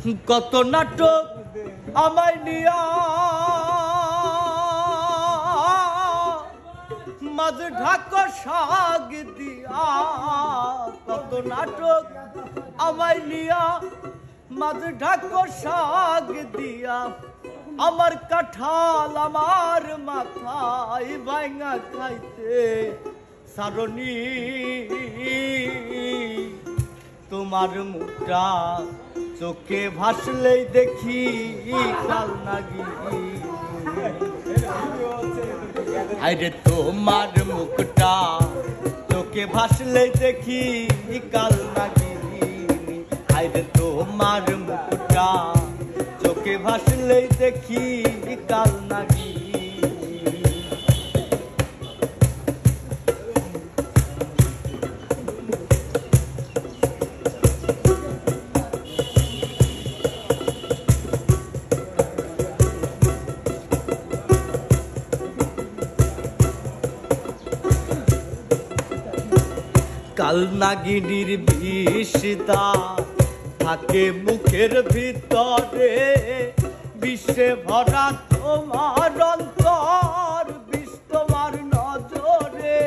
কত নাটক আমায় নিয়া মাঝ ঢাকা শাক দিয়া, কত নাটক আমায় নিয়া মাঝ ঢাকা শাক দিয়া, আমার কাঁঠাল আমার মাথায় ভাঙা খাইতে সারণী। তোমার মুখটা চোখে ভাসলেই দেখি কাল নাগি, আরে তোমার মুখটা চোখে ভাসলেই দেখি কাল নাগি, আরে তোমার মুখটা চোখে ভাসলেই দেখি কাল নাগি। কাল নাগিনীর বিষটা থাকে মুখের ভিতরে, বিষে ভরা তোমার অন্তর, বিষ তোমার নজরে।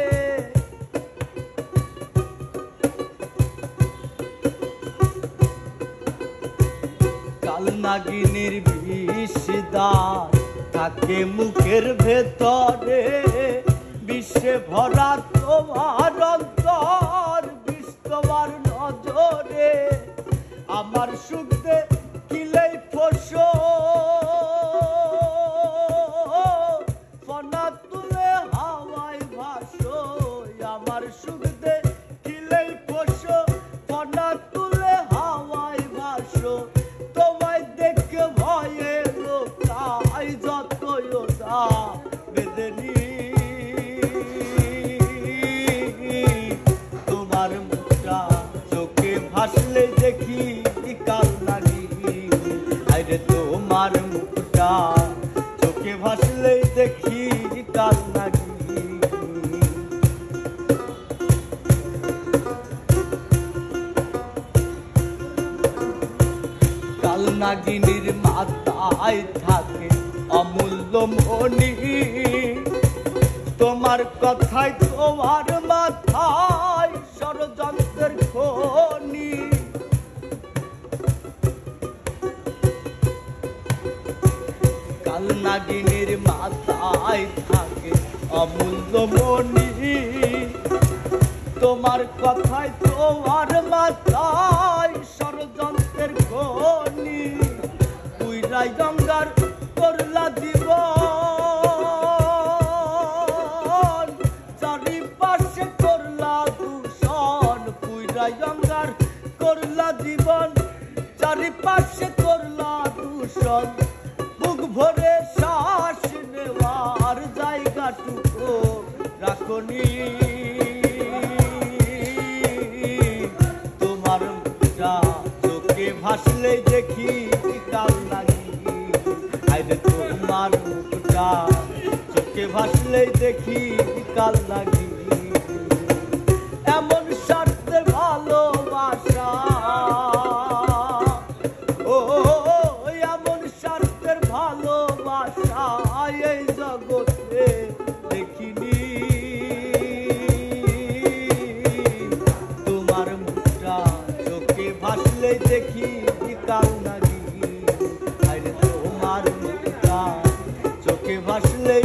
কাল নাগিনীর বিষটা থাকে মুখের ভেতরে, বিষে ভরা তোমার অন্তর, বিষ তোমার নজরে। আমার সুখ দে কিলেই ফসো ফনা তুলে হাওয়ায় ভাসো, আমার সুখ দে কিলেই ফসো ফনা তুলে হাওয়ায় ভাসো। তোমায় দেখে ভয়ে লোকাই যতই ওটা বেদনী, তোমার মুখটা চোখে ভাসলে দেখি কাল নাগি, আরে তোমার মুখটা চোখে ভাসলে দেখি কাল নাগি। কাল নাগিনীর মাথায় থাকে অমূল্য মণি, তোমার কথায় তোমার মাথায় ষড়যন্ত্রের খনি। কাল নাগিনীর মাথায় থাকে অমূল্য মণি, তোমার কথায় তোমার মাথায় ষড়যন্ত্রের খনি। পুইরাই গঙ্গার করলা জীবন, চারিপাশে করলা দূষণ, পুইরাই গঙ্গার করলা জীবন, চারিপাশে করলা দূষণ। বুক ভরে শ্বাস নেওয়ার জায়গাটুকু রাখনি, তোমার মুখটা চোখে ভাসলে দেখি কাল নাগি, আরে তোমার মুখটা চোখে ভাসলে দেখি কাল নাগি। এমন স্বার্থে ভালোবাসা, ও এমন স্বার্থের ভালোবাসা এই জগতে দেখিনি। তোমার মুখটা চোখে ভাসলে দেখি কাল নাগি, আরে তোমার মুখটা চোখে ভাসলে